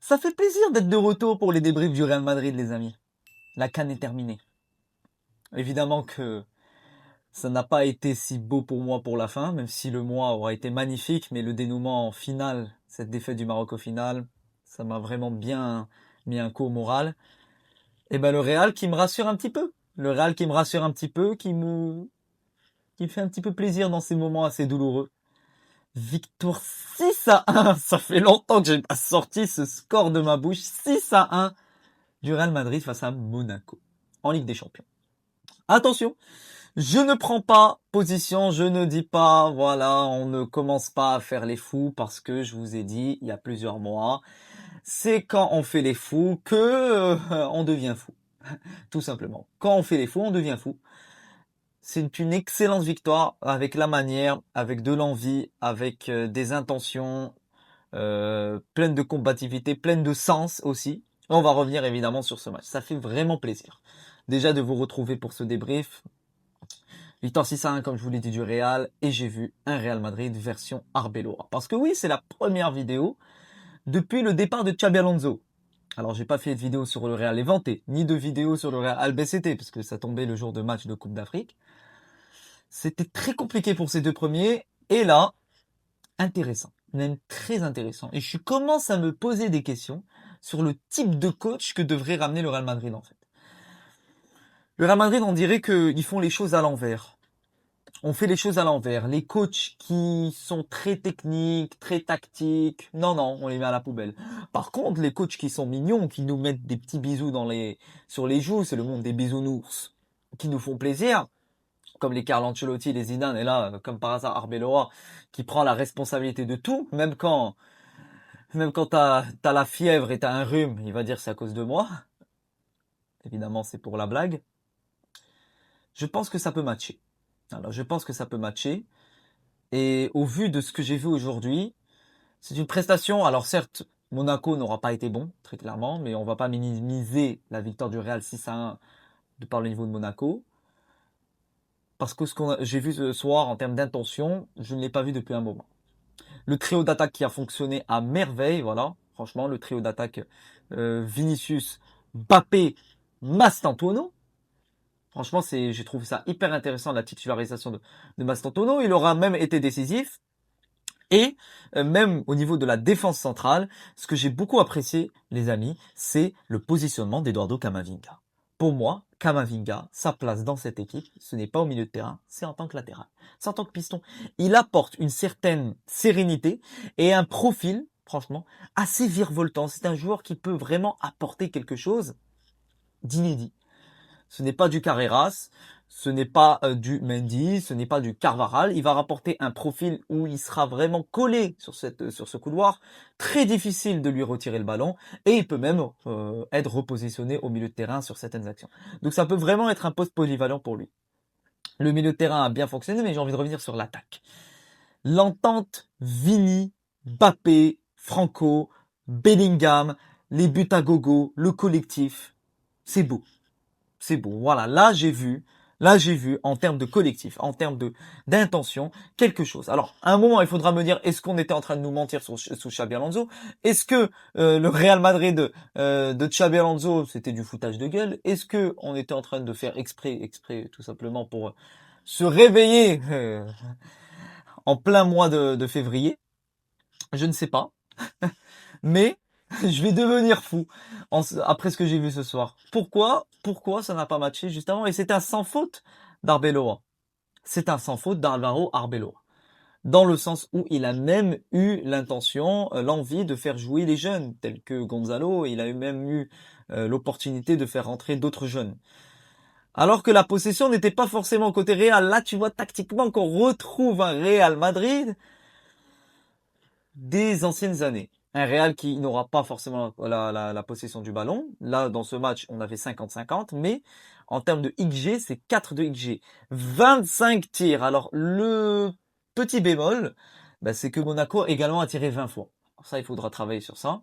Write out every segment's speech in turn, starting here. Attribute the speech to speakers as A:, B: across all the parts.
A: Ça fait plaisir d'être de retour pour les débriefs du Real Madrid, les amis. La CAN est terminée. Évidemment que ça n'a pas été si beau pour moi pour la fin, même si le mois aura été magnifique, mais le dénouement final, cette défaite du Maroc au final, ça m'a vraiment bien mis un coup au moral. Et ben le Real qui me rassure un petit peu. Le Real qui me rassure un petit peu, qui me fait un petit peu plaisir dans ces moments assez douloureux. Victoire 6-1. Ça fait longtemps que j'ai pas sorti ce score de ma bouche. 6-1 du Real Madrid face à Monaco en Ligue des Champions. Attention, je ne prends pas position, je ne dis pas, voilà, on ne commence pas à faire les fous parce que je vous ai dit il y a plusieurs mois, c'est quand on fait les fous que on devient fou. Tout simplement. Quand on fait les fous, on devient fou. C'est une excellente victoire avec la manière, avec de l'envie, avec des intentions pleines de combativité, pleines de sens aussi. On va revenir évidemment sur ce match. Ça fait vraiment plaisir. Déjà de vous retrouver pour ce débrief. Victoire 6-1 comme je vous l'ai dit du Real. Et j'ai vu un Real Madrid version Arbeloa. Parce que oui, c'est la première vidéo depuis le départ de Xabi Alonso. Alors j'ai pas fait de vidéo sur le Real Levante, ni de vidéo sur le Real Albacete, parce que ça tombait le jour de match de Coupe d'Afrique. C'était très compliqué pour ces deux premiers. Et là, intéressant, même très intéressant. Et je commence à me poser des questions sur le type de coach que devrait ramener le Real Madrid en fait. Le Real Madrid, on dirait qu'ils font les choses à l'envers. On fait les choses à l'envers. Les coachs qui sont très techniques, très tactiques, non, on les met à la poubelle. Par contre, les coachs qui sont mignons, qui nous mettent des petits bisous sur les joues, c'est le monde des bisounours, qui nous font plaisir, comme les Carlo Ancelotti, les Zidane, et là, comme par hasard, Arbeloa, qui prend la responsabilité de tout, même quand t'as la fièvre et t'as un rhume, il va dire c'est à cause de moi. Évidemment, c'est pour la blague. Je pense que ça peut matcher. Alors, je pense que ça peut matcher. Et au vu de ce que j'ai vu aujourd'hui, c'est une prestation. Alors, certes, Monaco n'aura pas été bon, très clairement, mais on va pas minimiser la victoire du Real 6-1 de par le niveau de Monaco. Parce que j'ai vu ce soir en termes d'intention, je ne l'ai pas vu depuis un moment. Le trio d'attaque qui a fonctionné à merveille, voilà. Franchement, le trio d'attaque Vinicius, Mbappé, Mastantuono. Franchement, j'ai trouvé ça hyper intéressant la titularisation de Mastantuono. Il aura même été décisif. Et même au niveau de la défense centrale, ce que j'ai beaucoup apprécié, les amis, c'est le positionnement d'Eduardo Camavinga. Pour moi, Camavinga, sa place dans cette équipe, ce n'est pas au milieu de terrain, c'est en tant que latéral, c'est en tant que piston. Il apporte une certaine sérénité et un profil, franchement, assez virevoltant. C'est un joueur qui peut vraiment apporter quelque chose d'inédit. Ce n'est pas du Carreras, ce n'est pas du Mendy, ce n'est pas du Carvajal. Il va rapporter un profil où il sera vraiment collé sur ce couloir. Très difficile de lui retirer le ballon. Et il peut même être repositionné au milieu de terrain sur certaines actions. Donc ça peut vraiment être un poste polyvalent pour lui. Le milieu de terrain a bien fonctionné, mais j'ai envie de revenir sur l'attaque. L'entente Vini, Mbappé, Franco, Bellingham, les buts à gogo, le collectif, c'est beau. C'est bon, voilà, là j'ai vu en termes de collectif, en termes d'intention, quelque chose. Alors, à un moment, il faudra me dire, est-ce qu'on était en train de nous mentir sous Xabi Alonso? Est-ce que le Real Madrid de Xabi Alonso, c'était du foutage de gueule? Est-ce que on était en train de faire exprès, tout simplement pour se réveiller en plein mois de février? Je ne sais pas, mais je vais devenir fou après ce que j'ai vu ce soir. Pourquoi ça n'a pas matché juste avant? Et c'est un sans faute d'Arbeloa. C'est un sans faute d'Alvaro Arbeloa. Dans le sens où il a même eu l'intention, l'envie de faire jouer les jeunes, tels que Gonzalo, et il a même eu l'opportunité de faire rentrer d'autres jeunes. Alors que la possession n'était pas forcément côté Real. Là, tu vois tactiquement qu'on retrouve un Real Madrid des anciennes années. Un Real qui n'aura pas forcément la possession du ballon. Là, dans ce match, on avait 50-50, mais en termes de XG, c'est 4 de XG. 25 tirs. Alors, le petit bémol, c'est que Monaco également a tiré 20 fois. Alors ça, il faudra travailler sur ça.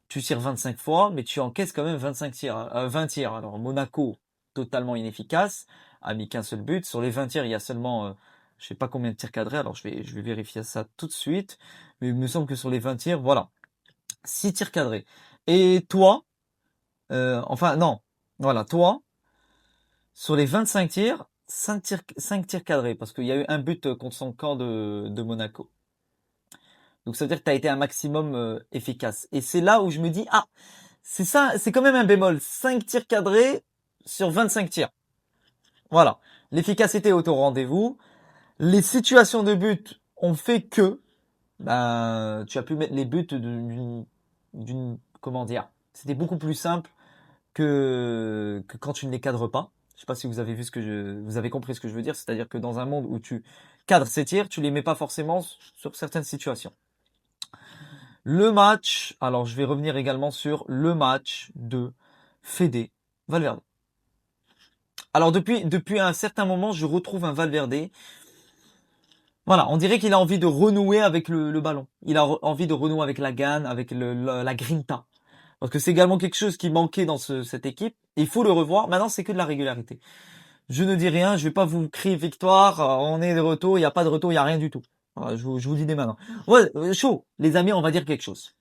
A: Tu tires 25 fois, mais tu encaisses quand même 25 tirs, 20 tirs. Alors, Monaco, totalement inefficace, a mis qu'un seul but. Sur les 20 tirs, il y a seulement je sais pas combien de tirs cadrés, alors je vais vérifier ça tout de suite. Mais il me semble que sur les 20 tirs, voilà. 6 tirs cadrés. Et toi, enfin non, voilà, toi, sur les 25 tirs, 5 tirs cadrés, parce qu'il y a eu un but contre son camp de Monaco. Donc ça veut dire que tu as été un maximum efficace. Et c'est là où je me dis, ah, c'est ça, c'est quand même un bémol. 5 tirs cadrés sur 25 tirs. Voilà. L'efficacité est au rendez-vous. Les situations de but ont fait que ben, tu as pu mettre les buts comment dire, c'était beaucoup plus simple que quand tu ne les cadres pas. Je sais pas si vous avez vu vous avez compris ce que je veux dire. C'est-à-dire que dans un monde où tu cadres ces tirs, tu les mets pas forcément sur certaines situations. Le match, alors je vais revenir également sur le match de Fede Valverde. Alors depuis un certain moment, je retrouve un Valverde. Voilà, on dirait qu'il a envie de renouer avec le ballon. Il a envie de renouer avec la gagne, avec la grinta. Parce que c'est également quelque chose qui manquait dans cette équipe. Il faut le revoir. Maintenant, c'est que de la régularité. Je ne dis rien, je vais pas vous crier victoire, on est de retour, il n'y a pas de retour, il n'y a rien du tout. Voilà, je vous dis dès maintenant. Ouais, chaud, les amis, on va dire quelque chose.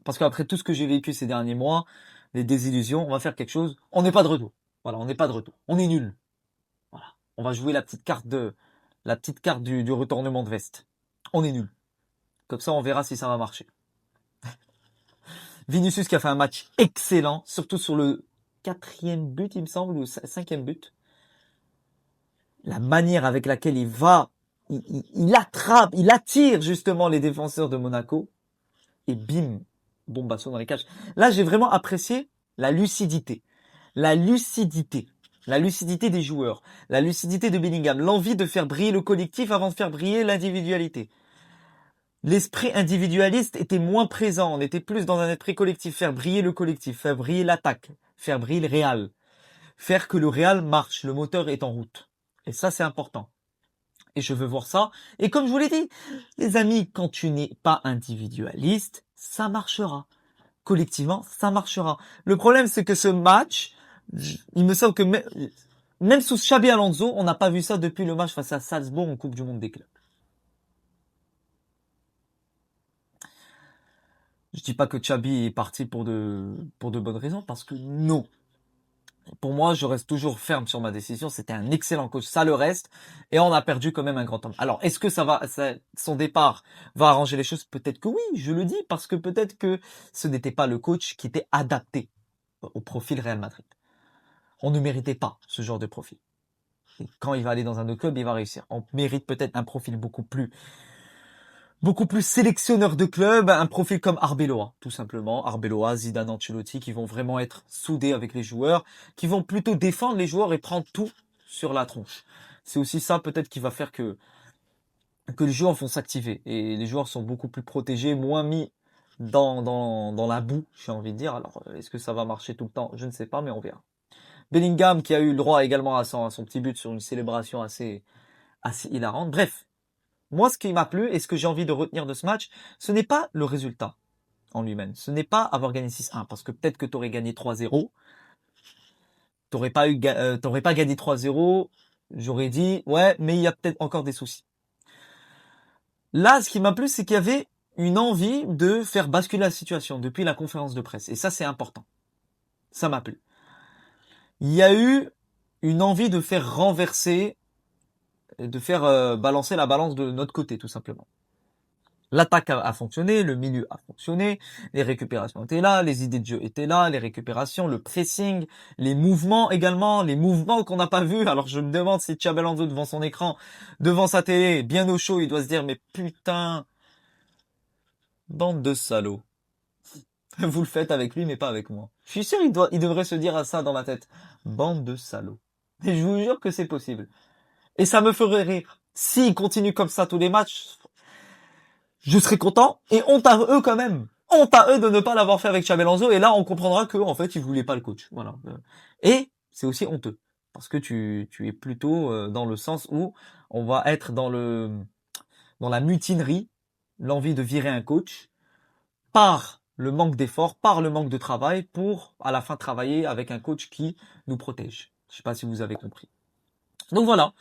A: Parce qu'après tout ce que j'ai vécu ces derniers mois, les désillusions, on va faire quelque chose. On n'est pas de retour. Voilà, on n'est pas de retour. On est nul. Voilà. On va jouer la petite carte du retournement de veste. On est nul. Comme ça, on verra si ça va marcher. Vinicius qui a fait un match excellent, surtout sur le 4e but, il me semble, ou 5e but. La manière avec laquelle il attrape, il attire justement les défenseurs de Monaco, et bim, bombasso dans les cages. Là, j'ai vraiment apprécié la lucidité. La lucidité. La lucidité des joueurs. La lucidité de Bellingham. L'envie de faire briller le collectif avant de faire briller l'individualité. L'esprit individualiste était moins présent. On était plus dans un esprit collectif. Faire briller le collectif. Faire briller l'attaque. Faire briller le Real. Faire que le Real marche. Le moteur est en route. Et ça, c'est important. Et je veux voir ça. Et comme je vous l'ai dit, les amis, quand tu n'es pas individualiste, ça marchera. Collectivement, ça marchera. Le problème, c'est que ce match, il me semble que même sous Xabi Alonso, on n'a pas vu ça depuis le match face à Salzbourg en Coupe du Monde des clubs. Je dis pas que Xabi est parti pour de bonnes raisons, parce que non. Pour moi, je reste toujours ferme sur ma décision. C'était un excellent coach, ça le reste, et on a perdu quand même un grand homme. Alors, est-ce que son départ va arranger les choses? Peut-être que oui, je le dis, parce que peut-être que ce n'était pas le coach qui était adapté au profil Real Madrid. On ne méritait pas ce genre de profil. Et quand il va aller dans un autre club, il va réussir. On mérite peut-être un profil beaucoup plus sélectionneur de club, un profil comme Arbeloa, tout simplement. Arbeloa, Zidane, Ancelotti, qui vont vraiment être soudés avec les joueurs, qui vont plutôt défendre les joueurs et prendre tout sur la tronche. C'est aussi ça peut-être qui va faire que les joueurs vont s'activer. Et les joueurs sont beaucoup plus protégés, moins mis dans la boue, j'ai envie de dire. Alors, est-ce que ça va marcher tout le temps? Je ne sais pas, mais on verra. Bellingham qui a eu le droit également à son petit but sur une célébration assez hilarante. Bref, moi, ce qui m'a plu et ce que j'ai envie de retenir de ce match, ce n'est pas le résultat en lui-même. Ce n'est pas avoir gagné 6-1, parce que peut-être que tu aurais gagné 3-0. T'aurais pas gagné 3-0. J'aurais dit, ouais, mais il y a peut-être encore des soucis. Là, ce qui m'a plu, c'est qu'il y avait une envie de faire basculer la situation depuis la conférence de presse. Et ça, c'est important. Ça m'a plu. Il y a eu une envie de faire renverser, de faire balancer la balance de notre côté, tout simplement. L'attaque a fonctionné, le milieu a fonctionné, les récupérations étaient là, les idées de jeu étaient là, les récupérations, le pressing, les mouvements également, les mouvements qu'on n'a pas vus. Alors je me demande si Xabi Alonso devant son écran, devant sa télé, bien au chaud, il doit se dire mais putain, bande de salauds. Vous le faites avec lui mais pas avec moi. Je suis sûr il devrait se dire à ça dans la tête. Bande de salauds. Et je vous jure que c'est possible. Et ça me ferait rire. S'il continue comme ça tous les matchs, je serai content, et honte à eux quand même. Honte à eux de ne pas l'avoir fait avec Xabi Alonso, et là on comprendra que en fait ils voulaient pas le coach. Voilà. Et c'est aussi honteux, parce que tu es plutôt dans le sens où on va être dans la mutinerie, l'envie de virer un coach, par le manque d'effort, par le manque de travail, pour à la fin travailler avec un coach qui nous protège. Je sais pas si vous avez compris. Donc voilà,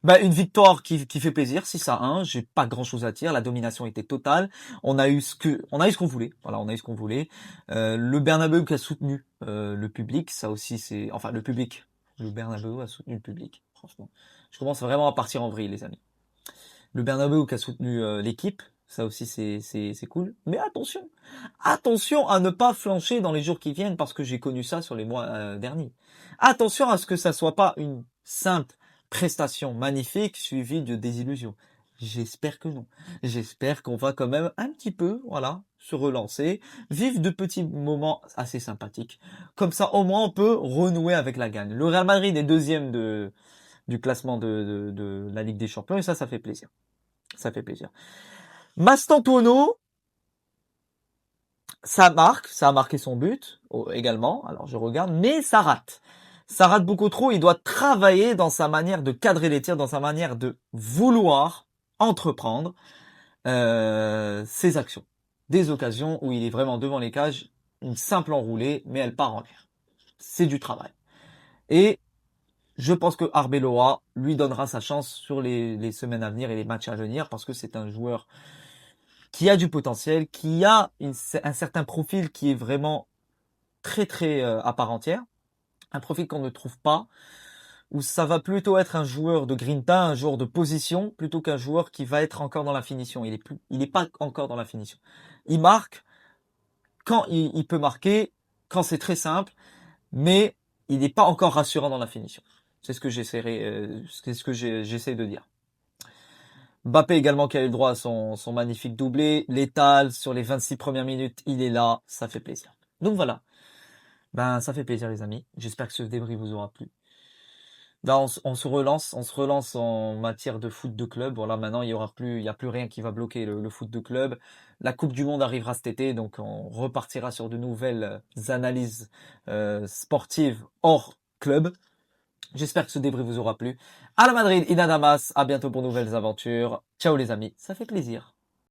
A: Bah, une victoire qui fait plaisir, 6-1. J'ai pas grand chose à dire. La domination était totale. On a eu ce qu'on voulait. Voilà, on a eu ce qu'on voulait. Le Bernabéu qui a soutenu le public, ça aussi c'est, enfin le public. Le Bernabéu a soutenu le public. Franchement, je commence vraiment à partir en vrille, les amis. Le Bernabéu qui a soutenu l'équipe, ça aussi c'est cool. Mais attention, attention à ne pas flancher dans les jours qui viennent parce que j'ai connu ça sur les mois derniers. Attention à ce que ça soit pas une simple prestation magnifique suivie de désillusion. J'espère que non. J'espère qu'on va quand même un petit peu, voilà, se relancer, vivre de petits moments assez sympathiques. Comme ça, au moins, on peut renouer avec la gagne. Le Real Madrid est deuxième du classement de la Ligue des Champions et ça fait plaisir. Ça fait plaisir. Mastantuono, ça a marqué son but également. Alors je regarde, mais ça rate. Ça rate beaucoup trop. Il doit travailler dans sa manière de cadrer les tirs, dans sa manière de vouloir entreprendre ses actions. Des occasions où il est vraiment devant les cages, une simple enroulée, mais elle part en l'air. C'est du travail. Et je pense que Arbeloa lui donnera sa chance sur les semaines à venir et les matchs à venir parce que c'est un joueur qui a du potentiel, qui a un certain profil qui est vraiment très très à part entière, un profil qu'on ne trouve pas, où ça va plutôt être un joueur de grinta, un joueur de position, plutôt qu'un joueur qui va être encore dans la finition. Il est pas encore dans la finition. Il marque quand il peut marquer, quand c'est très simple, mais il n'est pas encore rassurant dans la finition. C'est ce que c'est ce que j'essaie de dire. Mbappé également qui a eu le droit à son magnifique doublé, létal sur les 26 premières minutes, il est là, ça fait plaisir. Donc voilà, ben ça fait plaisir les amis. J'espère que ce débrief vous aura plu. Là on se relance en matière de foot de club. Voilà, maintenant il y a plus rien qui va bloquer le foot de club. La Coupe du Monde arrivera cet été, donc on repartira sur de nouvelles analyses sportives hors club. J'espère que ce débrief vous aura plu. À la Madrid, Inadamas, à bientôt pour de nouvelles aventures. Ciao les amis, ça fait plaisir.